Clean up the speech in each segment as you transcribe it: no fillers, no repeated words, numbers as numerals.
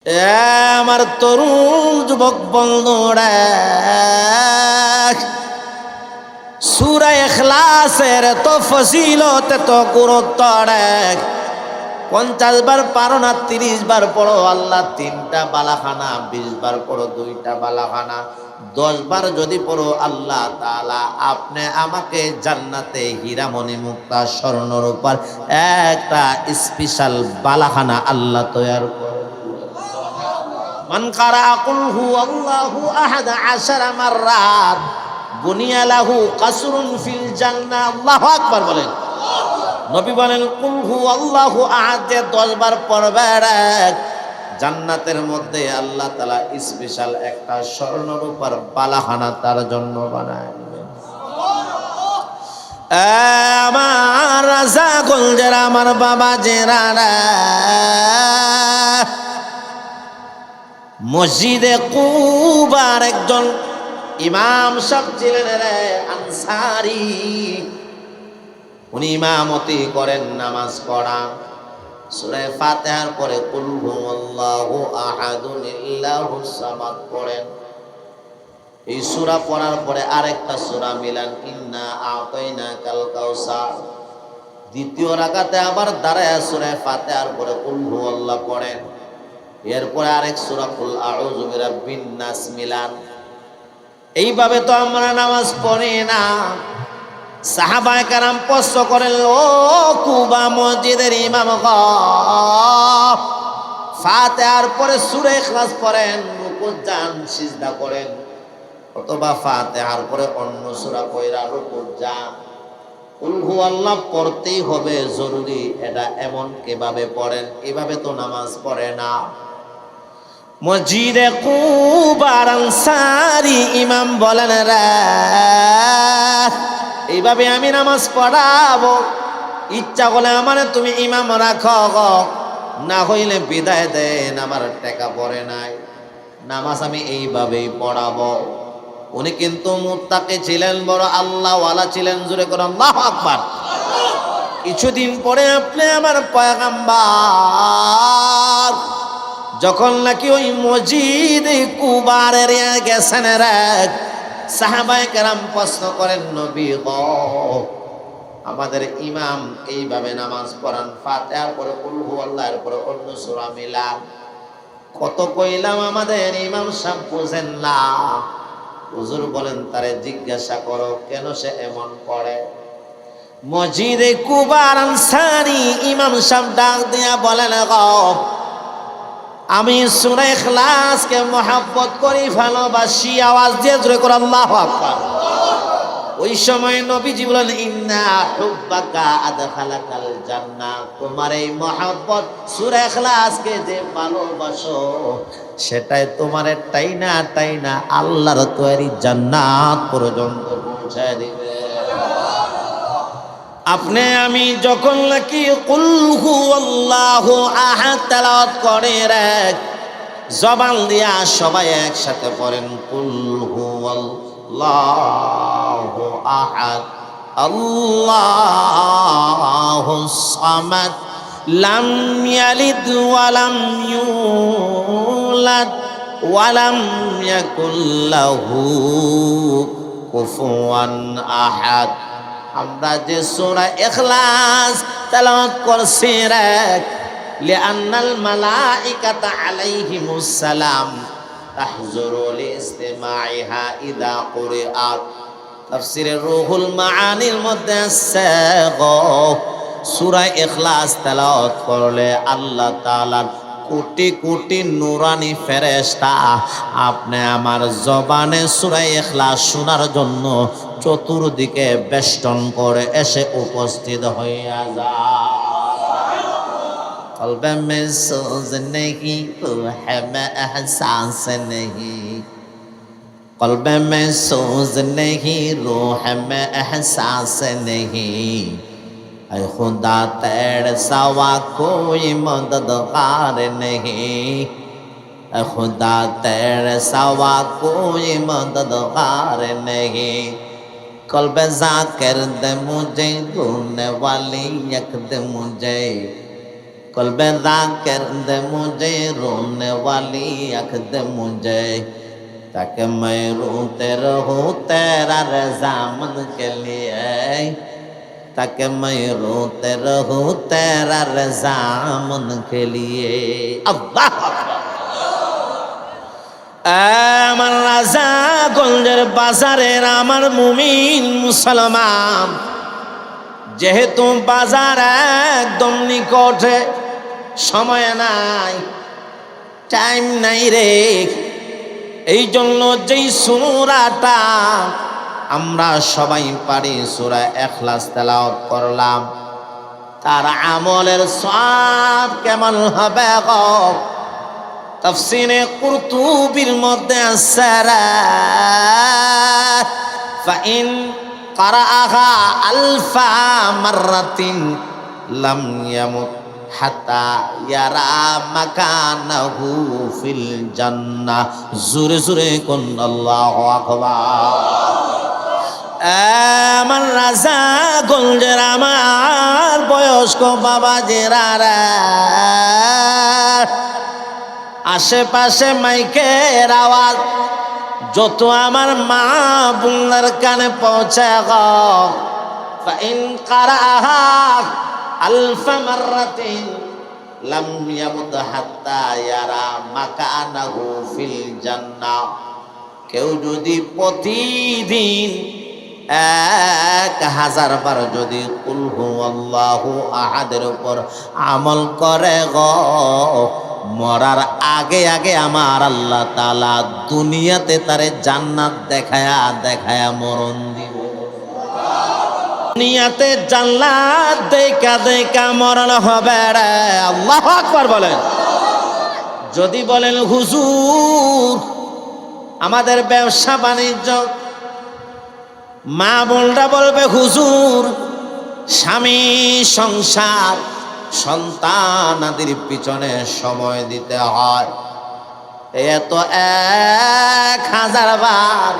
আমার তরুণ যুবক বন্ধুরা, সূরা ইখলাসের তো ফজিলত এত গুরুত্ব দেখ। 50 বার পারো না 30 বার পড়ো আল্লাহ 3টা বালাখানা, 20 বার পড়ো 2টা বালাখানা, 10 বার যদি পড়ো আল্লাহ তাআলা আপনি আমাকে জান্নাতে হীরামণি মুক্তা স্বর্ণরূপার একটা স্পেশাল বালাখানা আল্লাহ তৈয়ার করে। মান কারা কুল হুয়াল্লাহু আহাদ 10 মাররাত বুনিয়া লাহু কাসরুন ফিল জান্নাহ। আল্লাহু আকবার বলেন। নবী বলেন কুল হুয়াল্লাহু আহাদ 10 বার পড়বে জান্নাতের মধ্যে আল্লাহ তাআলা স্পেশাল একটা স্বর্ণরূপার বালাখানা তার জন্য বানায় দিবেন। আমার রাজা গোলজারা, আমার বাবা জেরারা, মসজিদে কুবার একজন ইমাম সাহেব ছিলেন রে আনসারী। উনি ইমামতি করেন, নামাজ পড়ান, সূরা ফাতিহার পরে কুল হুয়াল্লাহু আহাদুন ইল্লাহুস সামাদ পড়েন। এই সূরা পড়ার পরে আরেকটা সূরা মিলান, ইন্না আতাইনাকাল কাউসার। দ্বিতীয় রাকাতে আবার দাঁড়ায় সূরা ফাতিহার পরে কুল হুয়াল্লাহ পড়েন। এরপরে আরেক সূরা কুল আউযু বিরাব্বিন নাস মিলান। এইভাবে তো আমরা নামাজ পড়ি না। সাহাবায়ে কেরাম প্রশ্ন করেন, ও কুবা মসজিদের ইমাম গ, ফাতিহার পরে সূরা ইখলাস পড়েন, রুকু যান, সিজদা করেন, অথবা ফাতিহার পরে অন্য সূরা পড়া রুকু যান। কুল হুয়াল্লাহ পড়তেই হবে, জরুরি। এটা এমন কিভাবে পড়েন? এভাবে তো নামাজ পড়ে না। মসজিদে কুবার আনসারী ইমাম বলেন, রে এইভাবে আমি নামাজ পড়াবো, ইচ্ছা করলে আমার তুমি ইমাম রাখো, না হইলে বিদায় দেন, আমার টাকা পড়ে নাই, নামাজ আমি এইভাবেই পড়াবো। উনি কিন্তু মুত্তাকি ছিলেন, বড় আল্লাহওয়ালা ছিলেন। জোরে করে আল্লাহু আকবার। কিছুদিন পরে আপনি আমার পয়গম্বর যখন নাকি ওই মসজিদে কুবার এরিয়া গেছেন, সাহাবায়ে কেরাম প্রশ্ন করেন, নবী গো আমাদের ইমাম এইভাবে নামাজ পড়ান, ফাতিহার পরে কুল হুয়াল্লাহর পরে অন্য সূরা মিলান। কত কইলাম আমাদের ইমাম সাহেব বুঝেন না। হুজুর বলেন, তারে জিজ্ঞাসা করো কেন সে এমন করে। মসজিদে কুবার আনসারী ইমাম সাহেব ডাক দিয়া বলেন, গো আমি সূরা ইখলাসকে মহব্বত করি, ভালোবাসি। আওয়াজ দিয়ে জোরে করে আল্লাহু আকবার। ওই সময় নবীজি বলেন, ইন্না হুব্বাকা আদখালাকাল জান্নাহ। তোমার এই মহব্বত সূরা ইখলাসকে যে ভালোবাসো, সেটাই তোমারে টাইনা টাইনা আল্লাহর তৈরি জান্নাত পর্যন্ত পৌঁছায় দিবে। আপনি আমি যখন নাকি কুল হুয়াল্লাহু আহাদ তেলাওয়াত করে জবান দিয়া সবাই একসাথে পড়েন, কুল হুয়াল্লাহু আহাদ আল্লাহুস সামাদ লাম ইয়ালিদ ওয়া লাম ইউলাদ ওয়া লাম ইয়াকুল লাহু কুফুয়ান আহাদ। আমরা যে সূরা ইখলাস তেলাওয়াত করছি লিআন্নাল মালাইকাতা আলাইহিমুস সালাম তাহজুরু লিইসতিমাইহা ইযা কুরিআত। তাফসীরের রুহুল মাআনির মধ্যে আছে, সূরা ইখলাস তেলাওয়াত করলে আল্লাহ তাআলার কোটি কোটি নূরানি ফেরেশতা আপনি আমার জবানে সূরা ইখলাস শোনার জন্য চতুর্দিকে বেষ্টন করে এসে উপস্থিত হইয়া যায়। কলবে মে সোজ নেহি রূহ মে এহসাস নেহি, কলবে মে সোজ নেহি রূহ মে এহসাস নেহি, ऐ खुदा तेरे सिवा कोई मददगार नहीं, ऐ खुदा तेरे सिवा कोई मददगार नहीं। कल्ब ज़ाकिर दे मुझे ढूंढने वाली एक दे मुझे, বলবে জাকির দে মুঝে रोने वाली आँख दे मुझे ताकि मैं रोते रहूं तेरा रज़ामंद के लिए ताकि मैं रोते रहूं तेरा रज़ामंद के लिए अल्लाह আমার রাজা গঞ্জের বাজারের আমার মুমিন মুসলমান, যেহেতু বাজার একদম নিকটে, সময় নাই, টাইম নাই রে, এই জন্য যেই সূরাটা আমরা সবাই পারি সূরা ইখলাস তেলাওয়াত করলাম, তার আমলের সওয়াব কেমন হবে গো? তাফসীরে কুরতুবীর মধ্যে আছে ফাইন قرأها ألف مرة لم يمت حتى يرى مكانه في الجنة زور زور كن الله أكبر আমার রাজা গঞ্জের আমার বয়স্ক বাবা জেরারা আশেপাশে মাইকের আওয়াজ যত আমার মা বোনের কানে পৌঁছে গো ফাইন কারাহা আলফ মাররাতিন লাম ইয়ামুত হাত্তা ইয়ারা মাকানাহু ফিল জান্নাহ, কেউ যদি প্রতিদিন 1000 বার যদি কুল হুয়াল্লাহু আহাদের উপর আমল করে গো, মরার আগে আগে আমার আল্লাহ তাআলা দুনিয়াতে তারে জান্নাত দেখায়া দেখায়া মরণ দিব। দুনিয়াতে জান্নাত দেখা দেখা মরণ হবে রে। আল্লাহু আকবার বলেন। যদি বলেন হুজুর আমাদের ব্যবসা বাণিজ্য, মা বোনরা বলবে হুজুর স্বামী সংসার সন্তান আদির পিছনে সময় দিতে হয়, এত 1000 বার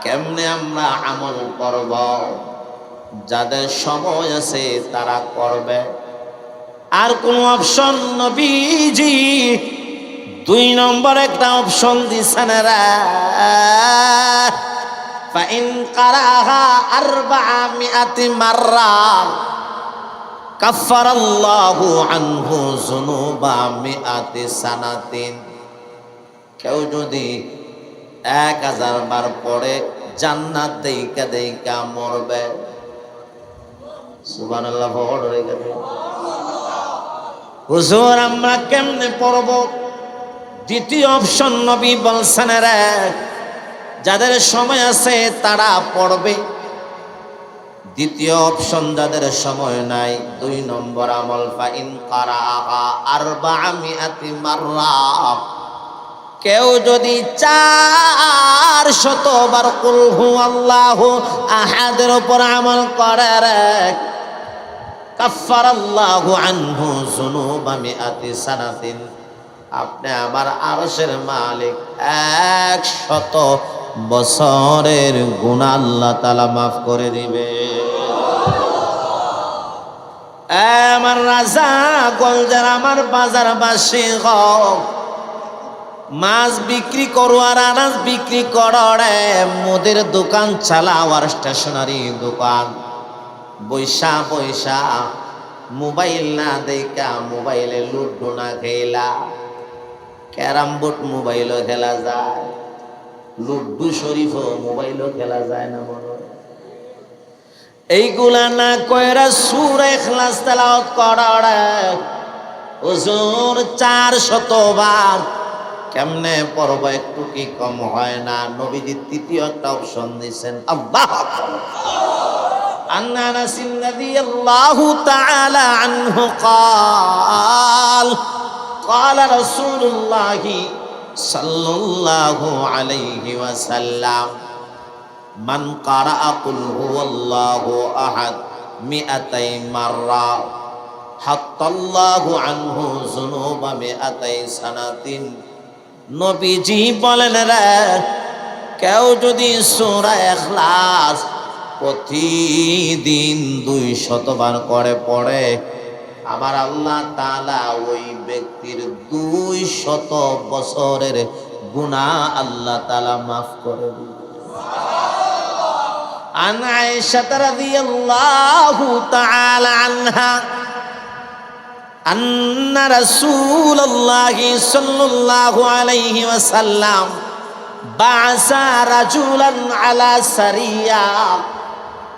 কেমনে আমরা আমল করব? যাদের সময় আছে তারা করবে। আর কোন অপশন নবীজি 2 নম্বর একটা অপশন দিছেন রে ফাইন কারাহা 400 মাররা কাফারাল্লাহু আনহু যুনুবা 100 সানাতিন, কেউ যদি 1000 বার পড়ে জান্নাত দেইকা দেইকা মরবে। সুবহানাল্লাহ পড়ে গেছে। হুজুর আমরা কেমনে পড়ব? দ্বিতীয় অপশন নবী বলছেন রে যাদের সময় আছে তারা পড়বে। দ্বিতীয় অপশন যাদের সময় নাই, 2 নম্বর আমল ফাইন কারাহা 400 মাররা, কেউ যদি 400 বার কুল হুয়াল্লাহু আহাদের উপর আমল করে রে কাফারাল্লাহু আনহু যুনুবা 100 সানাতিন, আপনি আমার আরশের মালিক 100 বছরের গুনাহ আল্লাহ তাআলা মাফ করে দিবে। আমার রাজা গলজার আমার বাজারবাসী গো, মাছ বিক্রি করো আর আনাজ বিক্রি করো রে, মুদের দোকান চালাও আর স্টেশনারি দোকান, বৈশা বৈশা মোবাইল না দেখা মোবাইলে লুডো না খেলা, ক্যারাম বোর্ড মোবাইলও খেলা যায়, লুডু শরীফও মোবাইলও খেলা যায় না মনে। এইগুলা না কইরা সূরা ইখলাস তেলাওয়াত করা রে হুজুর 400 বার কেমনে পড়ব? একটু কি কম হয় না? নবীজি তৃতীয় একটা অপশন দিয়েছেন। আল্লাহু আকবার। আন্না আনাস রাদিয়াল্লাহু তাআলা আনহু قال قال رسول الله صلى الله عليه وسلم من قرأ قل هو الله أحد 200 مرة حط الله عنه ذنوب 200 سنة। নবীজি বলেন রে কেউ যদি সূরা ইখলাস প্রতিদিন 200 বার করে পড়ে, আমার আল্লাহ তাআলা ওই ব্যক্তির 200 বছরের গুনাহ আল্লাহ তাআলা মাফ করে দিবেন। عن عائشة رضي الله تعالى عنها أن رسول الله صلى الله عليه وسلم بعث رجلا على سرية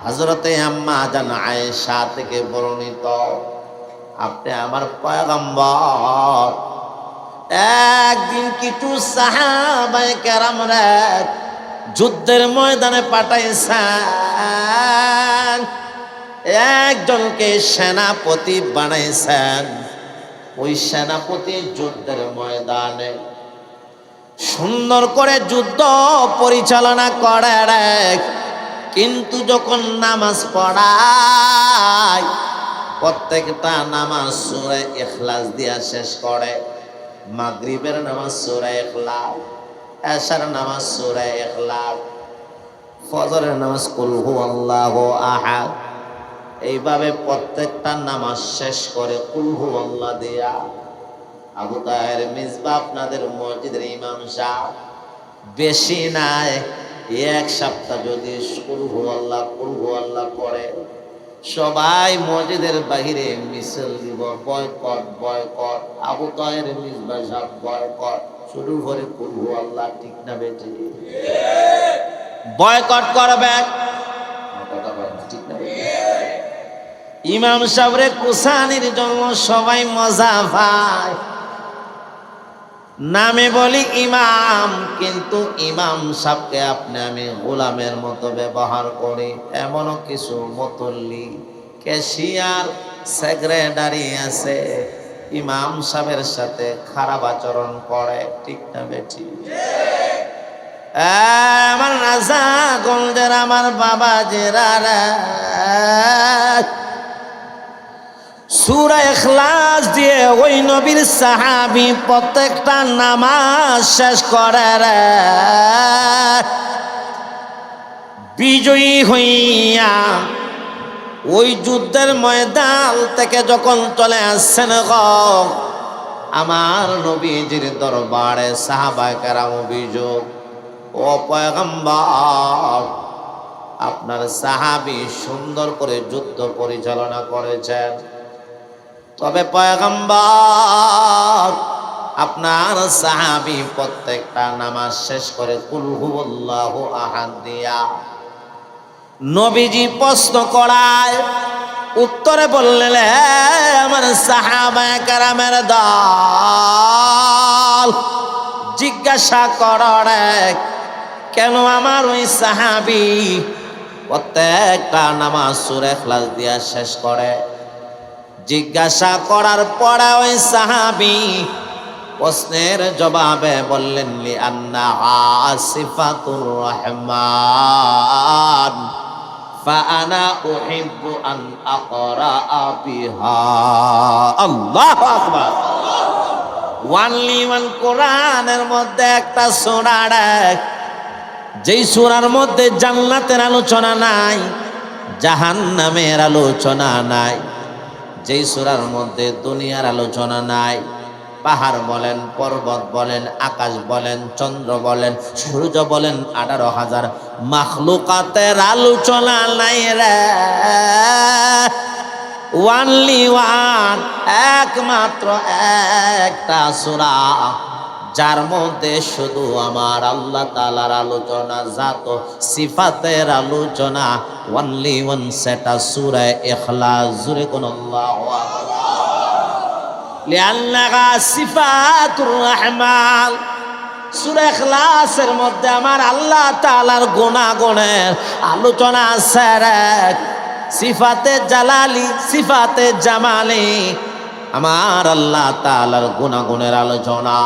হযরতে আম্মা জান আয়েশা থেকে বর্ণিত, আপনি আমার পয়গম্বর একদিন কিছু সাহাবায়ে কেরামরা যুদ্ধের ময়দানে পাঠাইছেন, একজনকে সেনাপতি বানাইছেন। ওই সেনাপতি যুদ্ধের ময়দানে সুন্দর করে যুদ্ধ পরিচালনা করে, কিন্তু যখন নামাজ পড়ায় প্রত্যেকটা নামাজ সূরা ইখলাস দিয়া শেষ করে। মাগরিবের নামাজ সূরা ইখলাস, এশার নামাজ সূরা ইখলাস, ফজরের নামাজ কুল হুয়াল্লাহু আহাদ। এইভাবে প্রত্যেকটা নামাজ শেষ করে কুল হুয়াল্লাহ দিয়া। আবু তাহের মিসবাহ আপনাদের মসজিদের ইমাম সাহেব বেশি নাই এক সপ্তাহ যদি কুল হুয়াল্লাহ পড়ে, সবাই মসজিদের বাহিরে মিছিল দিব, বয়কট বয়কট। আবু তাহের মিসবাহ সাহেব বয়কট শুরু করে কুল হুয়াল্লাহ, ঠিক না বেটি? বয়কট করবে, ঠিক না? ইমাম সাহেবের কুসানির জন্য সবাই মজা পায়। নামে বলি ইমাম, কিন্তু ইমাম সাহেবকে আপনি আমি গোলামের মতো ব্যবহার করি। এমনও কিছু মুতল্লি, ক্যাশিয়ার, সেক্রেটারি আছে, ইমাম সাহেবের সাথে খারাপ আচরণ করে, ঠিক না বেটি? আমার রাজা গঞ্জের আমার বাবা জেরারা সূরা ইখলাস দিয়ে ওই নবীর সাহাবী প্রত্যেকটা নামাজ শেষ করে বিজয়ী হইয়া ওই যুদ্ধের ময়দান থেকে যখন চলে আসছেন গো, আমার নবীজির দরবারে সাহাবায়ে কেরাম অভিযোগ, ও পয়গম্বর, আপনার সাহাবী সুন্দর করে যুদ্ধ পরিচালনা করেছেন, তবে পয়গম্বর আপনার সাহাবী প্রত্যেকটা নামাজ শেষ করে কুল হুয়াল্লাহু আহাদ দিয়া। নবীজি প্রশ্ন করায় উত্তরে বললেন, আমার সাহাবায়ে কেরামের দল, জিজ্ঞাসা করে কেন আমার ওই সাহাবী প্রত্যেকটা নামাজ সূরা ইখলাস দিয়া শেষ করে? জিজ্ঞাসা করার পরে ওই সাহাবী প্রশ্নের জবাবে বললেন, লিআন্নাহা সিফাতুর রহমান ফাআনা উহিব্বু আন আকরা বিহা। আল্লাহু আকবার। ওয়ানলি ওয়ান কোরআনের মধ্যে একটা সূরা, যেই সূরার মধ্যে জান্নাতের আলোচনা নাই, জাহান্নামের আলোচনা নাই, যেই সূরার মধ্যে দুনিয়ার আলোচনা নাই, পাহাড় বলেন, পর্বত বলেন, আকাশ বলেন, চন্দ্র বলেন, সূর্য বলেন, 18,000 মাখলুকাতের আলোচনা নাই রে। ওয়ানলি ওয়ান, একমাত্র একটা সূরা, যার মধ্যে শুধু আমার আল্লাহ তাআলার আলোচনা, জাত সিফাতের আলোচনা, ওয়ানলি ওয়ান, সেটা সূরা ইখলাস। জোরে কোন আল্লাহু আকবার। লিআন্নাহা সিফাতুর রহমান, সূরা ইখলাসের মধ্যে আমার আল্লাহ তাআলার গুণাগুণের আলোচনা আছে রে। সিফাতে জালালি, সিফাতে জামালি, আমার আল্লাহ তাআলার গুণাগুণের আলোচনা।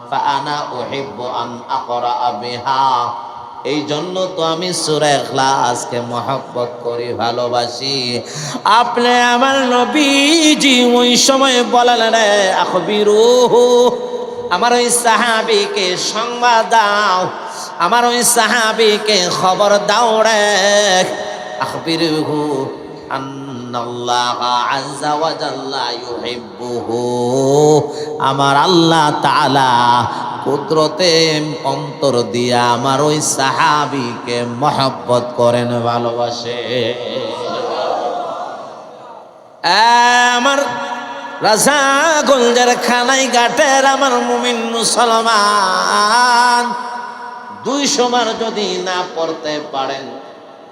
ফাআনা উহিব্বু আন আকরা বিহা, এই জন্য তো আমি সূরা ইখলাসকে মহব্বত করি, ভালোবাসি। আপনি আমার নবীজি ওই সময় বলেন রে, আখবিরুহু, আমার ওই সাহাবীকে সংবাদ দাও, আমার ওই সাহাবীকে খবর দাও রে, আখবিরুহু আন আন্নাল্লাহা আযজা ওয়া জাল্লা ইউহিব্বুহু, আমার আল্লাহ তাআলা কুদরতে অন্তর দিয়া আমার ওই সাহাবীকে মহব্বত করেন, ভালোবাসে। আমার রাজা গঞ্জের খানাই ঘাটের আমার মুমিন মুসলমান, 200 বার যদি না পড়তে পারেন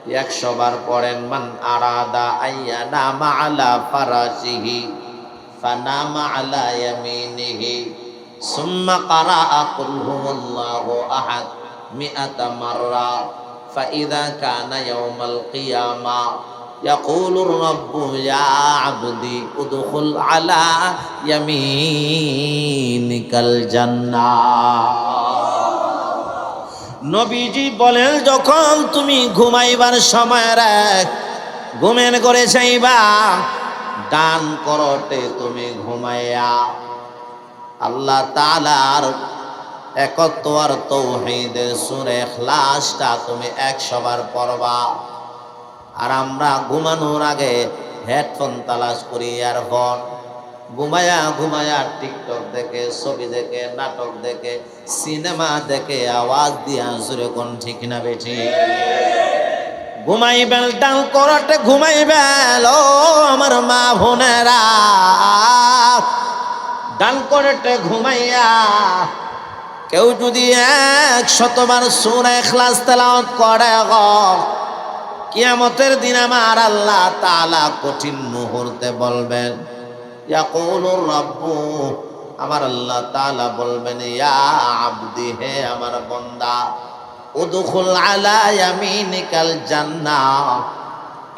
100 বার পড়েন। মান আরাদা আইয়া নামা আলা ফারাশিহি ফানামা আলা ইয়ামিনিহি সুম্মা কারাআ কুল হুয়াল্লাহু আহাদ 100 মাররা ফাইযা কানা ইয়াউমাল কিয়ামা ইয়াকুলুর রাব্বু ইয়া আবদি উদখুল আলা ইয়ামিনিকাল জান্নাহ। নবীজি বলেন, যখন তুমি ঘুমাইবার সময় ঘুমের করে চাইবা, ডান করতে তুমি ঘুমাইয়া আল্লাহ তাআলার একত্ব আর তাওহীদের সূরা ইখলাসটা তুমি 100 বার পড়বা। আর আমরা ঘুমানোর আগে হেডফোন তালাশ করি, ইয়ারফোন, ঘুমায়া টিকটক দেখে, ছবি দেখে, নাটক দেখে, সিনেমা দেখে আওয়াজ দিয়া জোরে কোন ঠিক না বেঠি? ঘুমাইবেন ডান করতে ঘুমাইবেন। ও আমার মা বোনেরা, ডান করতে ঘুমাইয়া কেউ যদি 100 বার সূরা ইখলাস তেলাওয়াত করে, কিয়ামতের দিন আমার আল্লাহ তাআলা কঠিন মুহূর্তে বলবেন, ইয়াকুলুর রাব্বু, আমার আল্লাহ তাআলা বলবেন, ইয়া আবদি, হে আমার বান্দা, উদখুল আলা ইয়ামিনিকাল জান্নাহ।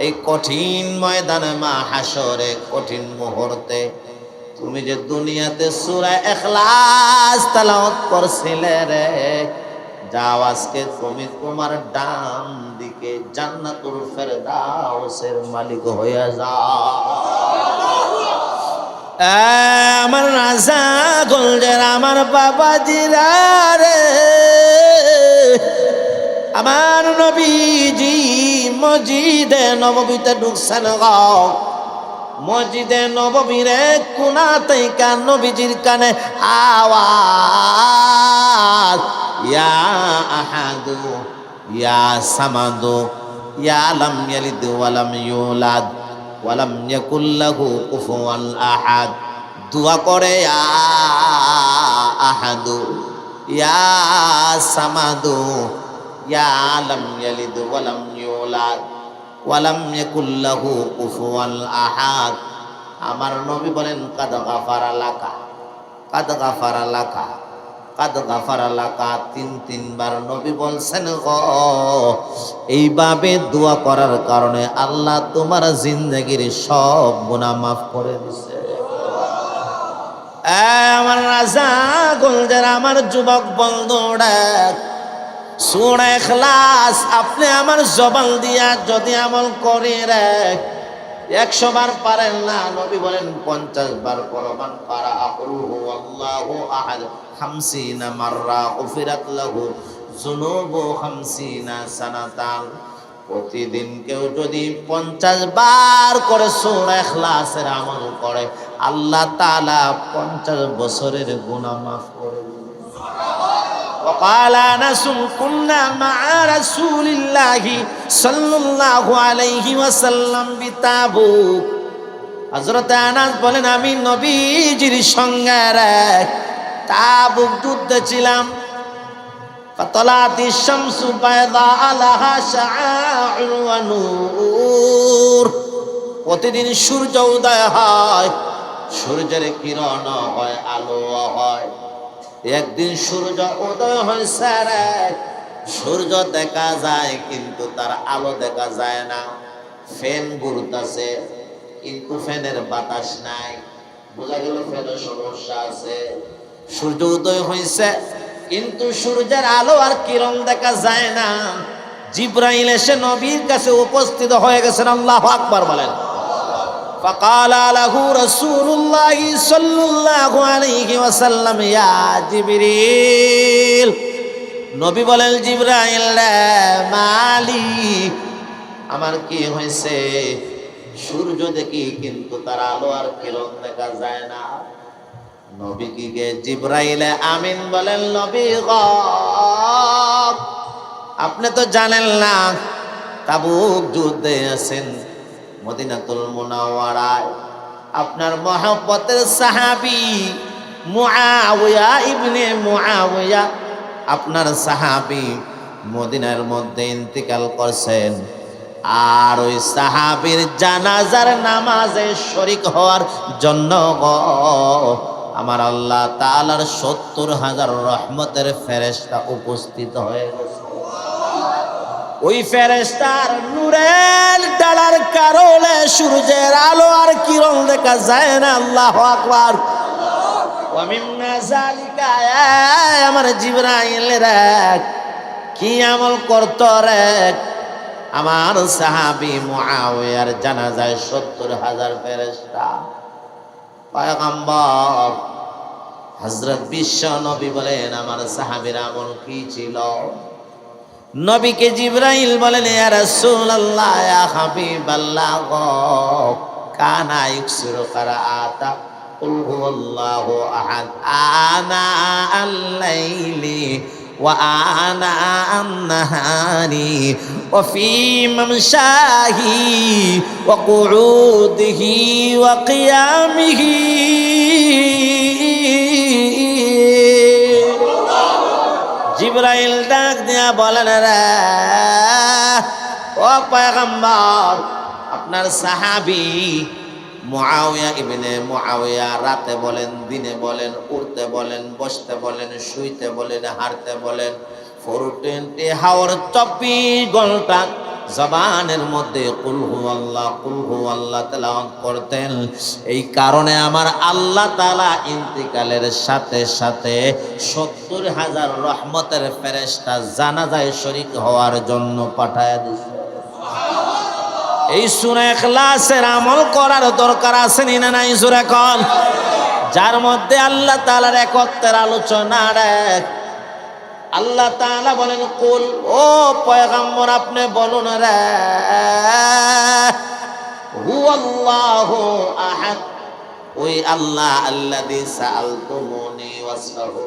এই কঠিন ময়দানে মাহশরে, কঠিন মুহূর্তে তুমি যে দুনিয়াতে সূরা ইখলাস তেলাওয়াত করছিলে রে, যাও আজকে তুমি তোমার ডান দিকে জান্নাতুল ফেরদাউসের মালিক হয়ে যাও। আমার রাজা গোলজার আমার বাবাজিরা রে, আমার নবীজি মসজিদে নববীতে ঢুকছেন। মসজিদে নববীর কোনা থেকে নবীজির কানে আওয়াজ, ইয়া আহাদু ইয়া সামাদু ইয়া লাম ইয়ালিদ ওয়া লাম ইউলাদ ওয়া লাম ইয়াকুল লাহু কুফুয়ান আহাদ। দোয়া করে, ইয়া আহাদু ইয়া সামাদু ইয়া লাম ইয়ালিদ ওয়া লাম ইউলাদ ওয়া লাম ইয়াকুল লাহু কুফুয়ান আহাদ। আমার নবী বলেন, কাদ গাফারা লাকা, কাদ গাফারা লাকা, কাদ গাফারা লাকা। 3 বার নবী বলছেন। এইভাবে দোয়া করার কারণে আল্লাহ তোমার জিন্দেগির সব গুনাহ মাফ করে দিছে। আমার রাজা গোলজার আমার যুবক বন্ধুরা, সূরা ইখলাস আপনি আমার জবান দিয়া যদি আমল করে রে, 100 বার পারেন না, নবী বলেন 50 বার পড়বেন। পারা আকুলহু আল্লাহু আহাদ 50 মাররা উফিরাত লাহু যুনুবু 50 সানাতান। প্রতিদিন কেউ যদি 50 বার করে সূরা ইখলাসের আমল করে, আল্লাহ তাআলা 50 বছরের গুনাহ মাফ করে দিবেন। وقال أنس كنا مع رسول الله صلى الله عليه وسلم بتابوك। হযরত আনাস বলেন, আমি নবীজির সঙ্গে তাবুক যুদ্ধে ছিলাম। ফাতালাতি শামসু বাইদা আলাহা শাআউন ওয়া নূর। প্রতিদিন সূর্য উদয় হয়, সূর্যের কিরণ হয়, আলো হয়। একদিন সূর্য উদয় হয়েছে, সূর্য দেখা যায় কিন্তু তার আলো দেখা যায় না। ফ্যান ঘুরতেছে কিন্তু ফ্যানের বাতাস নাই, বোঝা গেল ফ্যানের সমস্যা আছে। সূর্য উদয় হয়েছে কিন্তু সূর্যের আলো আর কিরণ দেখা যায় না। জিবরাইল এসে নবীর কাছে উপস্থিত হয়ে গেছেন। আল্লাহু আকবার বলেন। فقال له رسول الله صلى الله عليه وسلم يا جبريل। নবী বলেন, জিবরাইল মালিক, আমার কি হয়েছে? সূর্য দেখি কিন্তু তার আলো আর কিরণ দেখা যায় না। নবীকে জিবরাইল আমিন বলেন, নবী গো আপনি তো জানেন না, তাবুক যুদ্ধে আছেন মদিনাতুল মুনাওয়ারায়, আপনার মহব্বতের সাহাবী মুআবিয়া ইবনে মুআবিয়া, আপনার সাহাবী মদিনার মধ্যে ইন্তিকাল করছেন। আর ওই সাহাবীর জানাজার নামাজে শরীক হওয়ার জন্য আমার আল্লাহ তাআলার ৭০,০০০ রহমতের ফেরেশতা উপস্থিত হয়ে গেছে। ওই ফেরেশতার নূরের ডালার কারণে সূর্যের আলো আর কিরণ দেখা যায় না। আল্লাহু আকবার। ওয়া মিন্না যালিকা, আমার জিবরাইল রে কি আমল করত রে, আমার সাহাবী মুআবিয়ার জানাজায় ৭০,০০০ ফেরেশতা। পয়গম্বর হযরত বিশ্ব নবী বলেন আমার সাহাবীর আমল কি ছিল? নবীকে জিবরাইল বলেন, ইয়া রাসূলুল্লাহ ইয়া হাবিবাল্লাহ, কানা ইকসিরু কিরাআতা কুল হুয়াল্লাহু আহাদ আনা আল-লাইলি ওয়া আনা আন-নাহারি ওয়া ফি মামশাহি ওয়া কুউদিহি ওয়া কিয়ামিহি। জিবরাইল ডাক দিয়া বলেন, রে ও পয়গম্বর, আপনার সাহাবী মুআবিয়া ইবনে মুআবিয়া রাতে বলেন, দিনে বলেন, উঠতে বলেন, বসতে বলেন, শুইতে বলেন, হাঁটতে বলেন, 420 হাওয়ার 24 ঘন্টা জবানের মধ্যে কুল হুয়াল্লাহ তেলাওয়াত করতেন। এই কারণে আমার আল্লাহ তাআলা ইন্তিকালের সাথে সাথে ৭০,০০০ রহমতের ফেরেশতা জানাজায় শরীক হওয়ার জন্য পাঠায় দিয়েছে। এই সূরা ইখলাসের আমল করার দরকার আছে না নাই? সূরা কোন যার মধ্যে আল্লাহ তাআলার একত্বের আলোচনা রে। আল্লাহ তাআলা বলেন, কুল, ও পয়গম্বর আপনি বলুন রে, হুয়াল্লাহু আহাদ, ওই আল্লাহ আল্লাযী সাআলতুমুনি ওয়াসফাহু,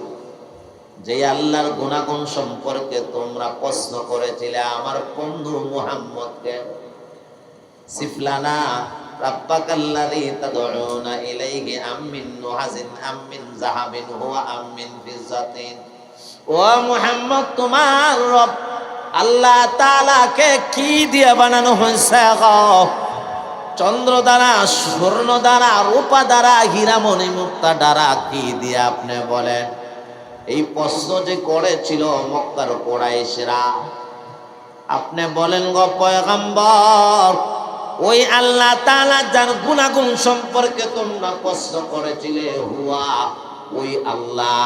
যে আল্লাহর গুণাগুণ সম্পর্কে তোমরা প্রশ্ন করেছিলে আমার বন্ধু মুহাম্মদকে। সিফলানা রাব্বাকাল্লাযী তাদউনা ইলাইহি আমিন নুহাজিন আমিন যাহাবিন হুয়া আমিন ফিজ্জাতিন। ও মুহাম্মদ, তোমার রব আল্লাহ তাআলাকে কি দিয়ে বানানো হয়েছে গো? চন্দ্র দ্বারা, স্বর্ণ দ্বারা, রূপা দ্বারা, হীরামণি মুক্তা দ্বারা, কি দিয়ে আপনি বলেন? এই প্রশ্ন যে করেছিল মক্কার কুরাইশরা, আপনি বলেন গো পয়গম্বর, ওই আল্লাহ তাআলা যার গুণাগুণ সম্পর্কে তোমরা প্রশ্ন করেছিলে, হুয়া, ওই আল্লাহ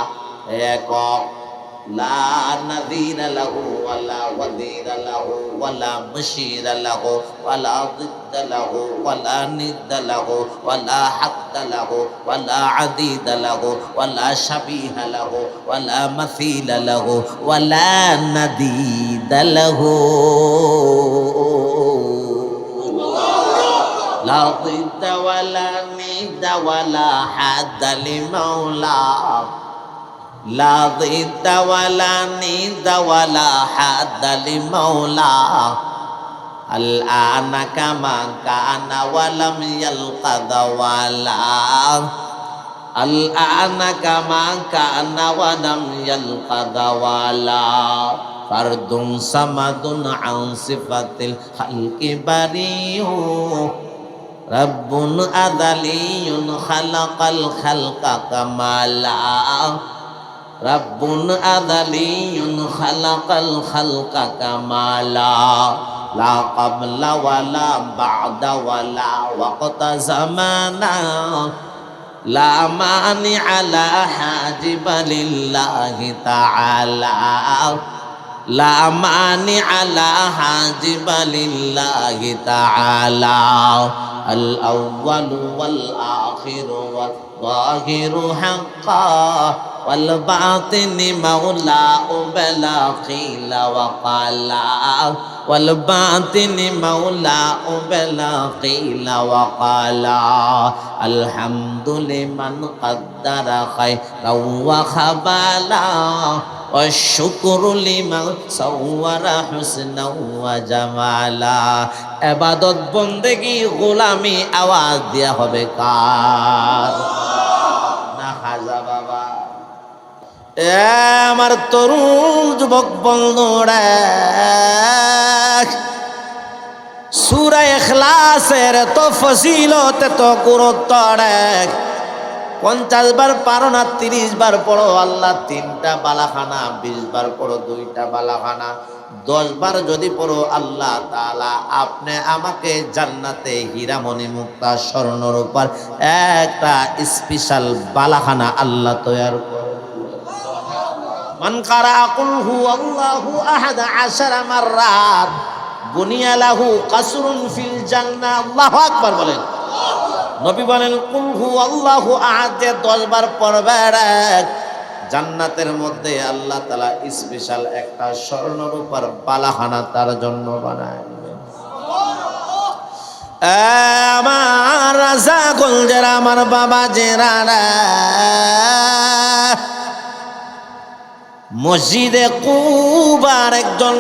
একক, লা নাযীরা লাহু ওয়ালা ওয়াযীরা লাহু ওয়ালা মুশীরা লাহু ওয়ালা দিদ্দা লাহু ওয়ালা নিদ্দা লাহু ওয়ালা হাদ্দা লাহু ওয়ালা আদীদা লাহু ওয়ালা শাবীহা লাহু ওয়ালা মাসীলা লাহু ওয়ালা নাদীদা লাহু। লা দিদ্দা ওয়ালা নিদ্দা ওয়ালা হাদ্দা লিমাওলা, লা দিদ্দা ওয়ালা নিদ্দা ওয়ালা হাদ্দা লিমাওলা, আল আনা কামা কানা ওয়ালাম ইয়ালকাদা ওয়ালা, আল আনা কামা কানা ওয়ালাম ইয়ালকাদা ওয়ালা, ফারদুন সামাদুন আন সিফাতিল খালকি বারিউ, রাব্বুন আযালিয়ুন খালাকাল খালকা কামালা, রাব্বুন আযালিয়ুন খালাকাল খালকা কামালা, লা ক্বাবলা ওয়ালা বা'দা ওয়ালা ওয়াক্তা জামানা, লা মানিআ লা হাজিবা লিল্লাহি তাআলা, লা মানিআ লা হাজিবা লিল্লাহি তাআলা, আল আউয়ালু ওয়াল আখিরু ওয়াল যাহিরু হাক্কা ওয়াল বাতিনি মাওলা বিলা কিলা ওয়া ক্বালা, والباطن مولاه بلا قيل وقال الحمد لمن قدر خيرا وخبالا والشكر لمن صور حسنا وجمالا ইবাদত বন্দেগী গোলামি আওয়াজ দেয়া হবে কার? না খাজা বাবা। আমার তরুণ যুবক বন্ধুরা, সূরা ইখলাসের তো ফজিলত তো গুরুত্ব দেখ। 50 বার পারো না 30 বার পড়ো আল্লাহ 3টা বালাখানা, 20 বার পড়ো 2টা বালাখানা, 10 বার যদি পড়ো আল্লাহ তাআলা আপনি আমাকে জান্নাতে হীরামণি মুক্তা স্বর্ণর উপর একটা স্পেশাল বালাখানা আল্লাহ তৈয়ার করে। মান কারা কুল হুয়াল্লাহু আহাদ 10 মাররাত বুনিয়া লাহু কাসরুন ফিল জান্নাহ। আল্লাহু আকবার বলেন। নবী বলেন কুল হুয়াল্লাহু আহাদ 10 বার পড়বে জান্নাতের মধ্যে আল্লাহ তাআলা স্পেশাল একটা স্বর্ণরূপার বালাখানা তার জন্য বানায় দিবেন। আমার রাজা গোলজার আমার বাবা জেরারা মসজিদে কুবার একজন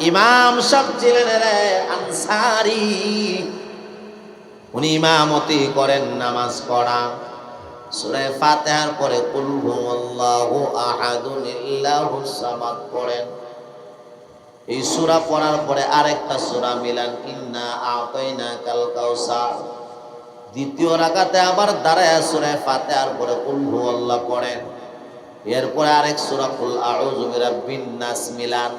ইমাম সাহেব ছিলেন রে আনসারী। উনি ইমামতি করেন, নামাজ পড়ান। সূরা ফাতিহার পরে কুল হুয়াল্লাহু আহাদুন আল্লাহুস সামাদ পড়েন। এই সূরা পড়ার পরে আরেকটা সূরা মিলান, ইন্না আতাইনাকাল কাউসার। দ্বিতীয় রাকাতে আবার দাঁড়ায় সূরা ফাতিহার পরে কুল হুয়াল্লাহ পড়েন। এরপরে আরেক সূরা কুল আউযু বিরাব্বিন নাস মিলান।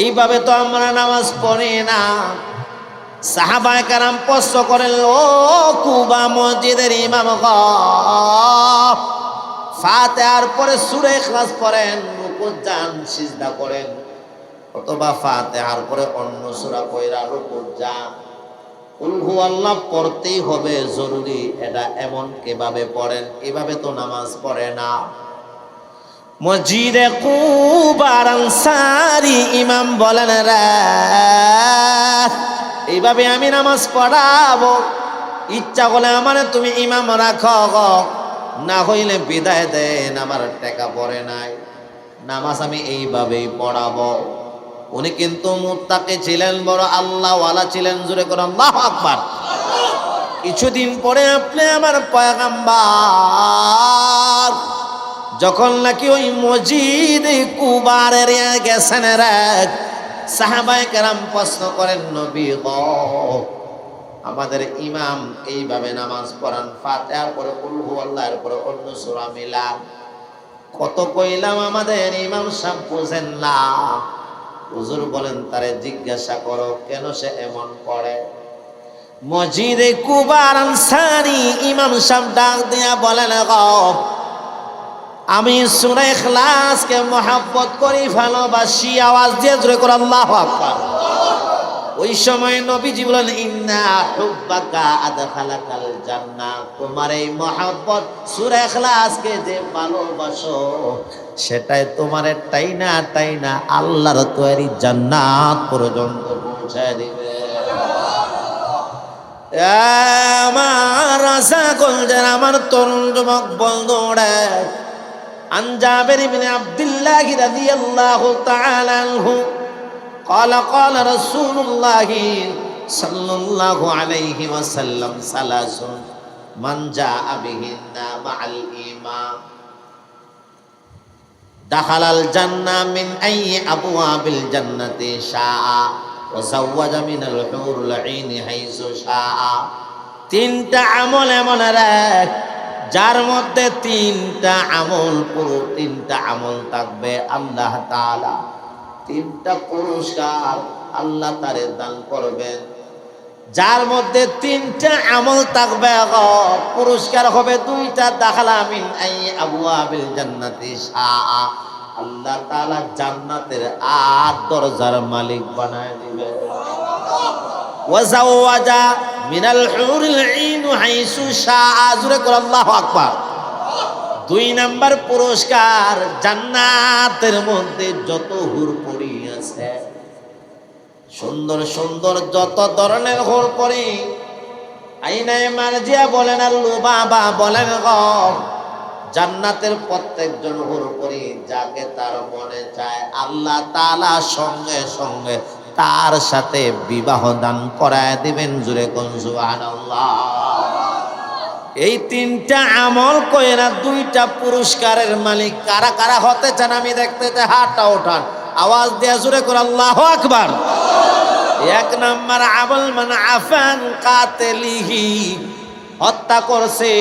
এইভাবে তো আমরা নামাজ পড়ি না। সাহাবায়ে কেরাম প্রশ্ন করেন, ও কুবা মসজিদের ইমাম গো, ফাতিহার পরে সূরা ইখলাস পড়েন, রুকু যান, সিজদা করেন, অথবা ফাতিহার পরে অন্য সূরা পড়া রুকু যান, কুল হুয়াল্লাহ পড়তেই হবে জরুরি। এটা এমন কিভাবে পড়েন? এভাবে তো নামাজ পড়ে না। মসজিদে কুবার আনসারী ইমাম বলেন রে, এইভাবে আমি নামাজ পড়াবো। ইচ্ছা করলে আমারে তুমি ইমাম রাখো, না হইলে বিদায় দেন, আমার টাকা পড়ে নাই, নামাজ আমি এইভাবেই পড়াবো। উনি কিন্তু মুত্তাকি ছিলেন, বড় আল্লাহওয়ালা ছিলেন। জোরে করে আল্লাহু আকবার। কিছুদিন পরে আপনি আমার পয়গম্বর যখন নাকি ওই মসজিদ কুবারের গেছেন রে, সাহাবায়ে কেরাম প্রশ্ন করেন, নবী গো আমাদের ইমাম এইভাবে নামাজ পড়ান, ফাতিহার পরে কুল হুয়াল্লাহর পরে অন্য সূরা মিলান। কত কইলাম আমাদের ইমাম সাহেব বুঝেন না। হুজুর বলেন তারে জিজ্ঞাসা করো কেন সে এমন করে। মসজিদে কুবার আনসারী ইমাম সাহেব ডাক দিয়া বলেন, গো আমি সূরা ইখলাসকে মহব্বত করি, ভালোবাসি। আওয়াজ দিয়ে জোরে করে আল্লাহু আকবার। ওই সময় নবীজি বলেন, ইন্না হুব্বাকা আদখালাকাল জান্নাহ। তোমার এই মহব্বত সূরা ইখলাসকে যে ভালোবাসো, সেটাই তোমারে টাইনা টাইনা আল্লাহর তৈরি জান্নাত পর্যন্ত পৌঁছায় দিবে। আমার রাজা গোলজার আমার তরুণ যুবক বন্ধুরা, عن جابر بن عبد الله رضي الله تعالى عنه قال قال رسول الله صلى الله عليه وسلم ثلاث من جاء بهن مع الإيمان دخل الجنة من أي أبواب الجنة شاء وزوج من الحور العين حيث شاء। তিনটা আমল এমন রাখ যার মধ্যে 3টা আমল, পুরো 3টা আমল থাকবে। আল্লাহ তাআলা 3টা পুরস্কার আল্লাহ তারে দান করবেন। যার মধ্যে 3টা আমল থাকবে, পুরস্কার হবে 2টা। দাখালা মিন আই আবওয়াবিল জান্নাতি শাআ। আল্লাহ তাআলা জান্নাতের 8 দরজার মালিক বানায় দিবেন। ওয়াজাওয়াজা মিনাল হুরিল আইন হাইসু শাআ। জোরে করে আল্লাহু আকবার। 2 নাম্বার পুরস্কার, জান্নাতের মধ্যে যত হুর পড়ি আছে সুন্দর সুন্দর যত ধরনের হুর পরি আইনায় মারজিয়া বলেন আর লুবাবা বলেন গো, জান্নাতের প্রত্যেকজন হুর পরি যাকে তার মনে চায় আল্লাহ তাআলা সঙ্গে সঙ্গে তার সাথে বিবাহ দান করায় দিবেন। জুরে কোন সুবহানাল্লাহ। এই তিনটা আমল কইরা দুইটা পুরস্কারের মালিক কারা কারা হতে চান আমি দেখতে চাই, হাতটা ওঠান, আওয়াজ দেয়া জুরে করে আল্লাহু আকবার। এক নাম্বার আমল মান আফান কাতিলিহি, হত্যা করছে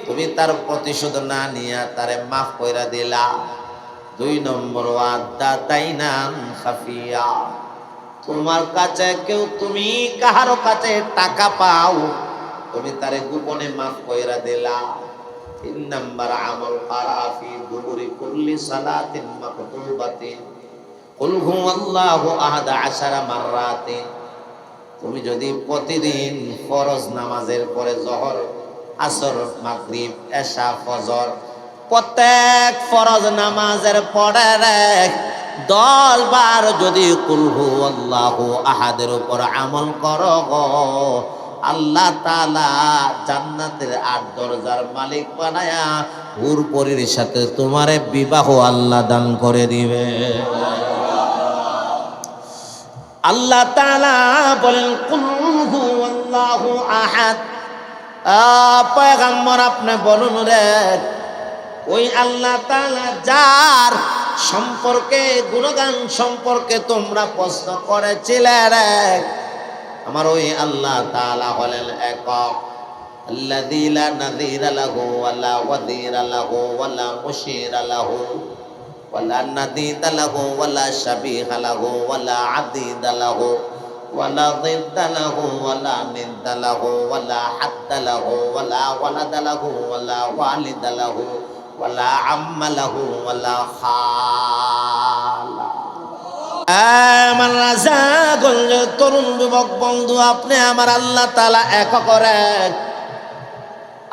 তুমি তার প্রতিশোধ না নিয়া তারে মাফ কইরা দিলা। দুই নম্বর ওয়াদা দাইনান খাফিয়া, তোমার কাছে কেউ তুমি কাহারো কাছে টাকা পাও তুমি তারে গোপনে মাফ কইরা দিলা। তিন নাম্বার আমল কারাফি দুবুরি কুল্লি সালাতিন মাকতুবাতিন কুল হুয়াল্লাহু আহাদ 10 মাররাতিন, তুমি যদি প্রতিদিন ফরজ নামাজের পরে যোহর আসর মাগরিব এশা ফজর প্রত্যেক ফরজ নামাজের পরে 10 বার যদি কুল হুয়াল্লাহু আহাদের উপর আমল করো গো, আল্লাহ তাআলা জান্নাতের 8 দরজার মালিক বানায়া হুর পরীর সাথে তোমারে বিবাহ আল্লাহ দান করে দিবে। আল্লাহ তাআলা বলেন কুল হুয়াল্লাহু আহাদ, পয়গম্বর আপনি বলুন রে, ওই আল্লাহ তাআলা যার সম্পর্কে গুণগান সম্পর্কে তোমরা প্রশ্ন করেছিলে রে, আমার ওই আল্লাহ তাআলা হলেন একক, আল্লাযী লা নাযীরা লাহু ওয়ালা ওয়াযীরা লাহু ওয়ালা মুশীরা লাহু ওয়ালা নাদীদা লাহু ওয়ালা শাবীহা লাহু ওয়ালা আদীদা লাহু ওয়ালা যিদ্দা লাহু ওয়ালা নিদ্দা লাহু ওয়ালা হাদ্দা লাহু ওয়ালা ওয়ালাদা লাহু ওয়ালা ওয়ালিদা লাহু ওয়ালা আম্মা লাহু ওয়ালা খালা। আমার রাজা গঞ্জ তরুণ যুবক বন্ধু, আপনি আমার আল্লাহ তাআলা এক করেন।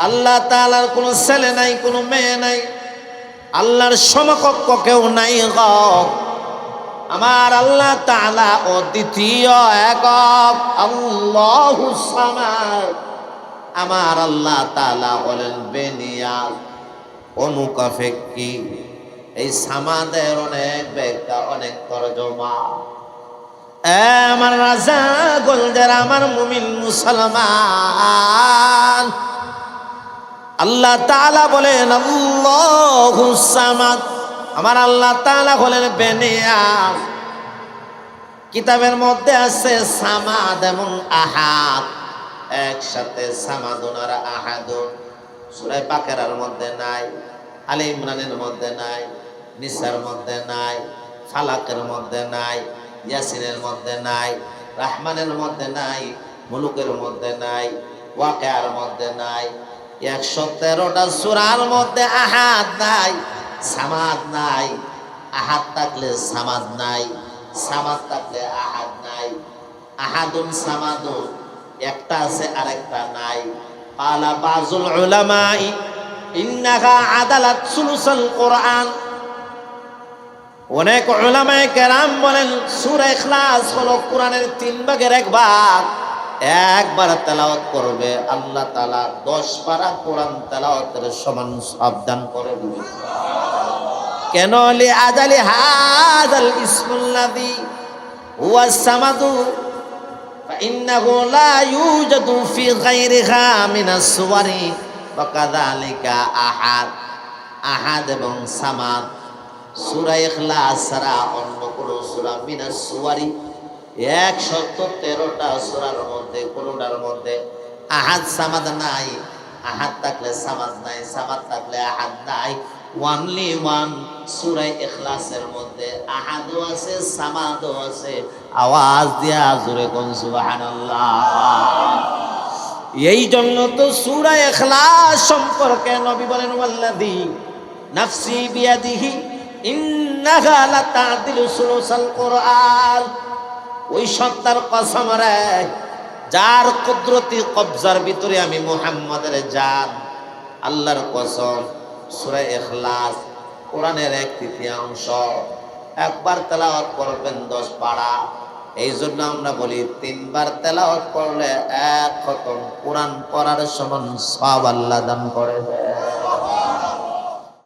আল্লাহ তাআলার কোনো ছেলে নাই, কোনো মেয়ে নাই, আল্লাহর সমকক্ষ কেউ নাই গো। আমার আল্লাহ তাআলা অদ্বিতীয় একক, আল্লাহুস সামাদ। আমার আল্লাহ তাআলা হলেন বেনিয়াজ, অনুকাফেক্কি। এই সামাদের অনেক ব্যাখ্যা, অনেক তরজমা। আমার রাজা গোলজার, আমার মুমিন মুসলমান, আল্লাহ তাআলা বলেন আল্লাহুস সামাদ, আমার আল্লাহ তাআলা হলেন বেনিয়াজ। কিতাবের মধ্যে আছে সামাদ এবং আহাদ একসাথে, সামাদুন আর আহাদুন। সূরা বাকারার মধ্যে নাই, আলে ইমরানের মধ্যে নাই, নিসার মধ্যে নাই, ফালাকের মধ্যে নাই, ইয়াসিনের মধ্যে নাই, রহমানের মধ্যে নাই, মুলুকের মধ্যে নাই, ওয়াকিয়ার মধ্যে নাই। 113টা সূরার মধ্যে আহাদ নাই, সামাদ নাই। আহাদ থাকলে সামাদ নাই, সামাদ থাকলে আহাদ নাই। আহাদুন সামাদুন একটা আছে আরেকটা নাই। কালা বাযুল উলামাই ইন্নাহা আদালাত সুলুসাল কোরআন। অনেক উলামায়ে কেরাম বলেন সূরা ইখলাস হলো কোরআনের 3 ভাগের 1 ভাগ। একবার তেলাওয়াত করবে আল্লাহ তাআলা 10 পারা কোরআন তেলাওয়াতের সমান সওয়াব দান করে দিবেন। কেন? লি আজালি হাযাল ইসমুল্লাযী হুয়া সামাদু ফাইন্নাহু লা ইউজাদু ফি গায়রিহা মিনাস সুওয়ারি ওয়া কাযালিকা আহাদ। আহাদ এবং সামাদ সূরা ইখলাস ছাড়া অন্য কোন সূরা মিনাস সুওয়ারি 113টা সূরার মধ্যে কোনটার মধ্যে আহাদ সামাদ নাই। আহাদ থাকলে সামাদ নাই, সামাদ থাকলে আহাদ নাই। ওয়ানলি ওয়ান সূরা ইখলাসের মধ্যে আহাদও আছে, সামাদও আছে। আওয়াজ দিয়া জোরে কোন সুবহানাল্লাহ। এই জন্য তো সূরা ইখলাস সম্পর্কে নবী বলেন ওয়াল্লাযী নাফসি বিয়াদিহি ইন্নাহা লাতাদিলু সুলুসাল কোরআন। ওই সত্তার কসম রে যার কুদরতি কবজার ভিতরে আমি মুহাম্মাদের জান, আল্লাহর কসম সূরা ইখলাস কোরআনের 1/3 একবার তেলাওয়াত করবেন 10 পারা, এই জন্য আমরা বলি 3 বার তেলাওয়াত করলে 1 খতম কোরআন পড়ার সমান সওয়াব আল্লাহ দান করে দেয়।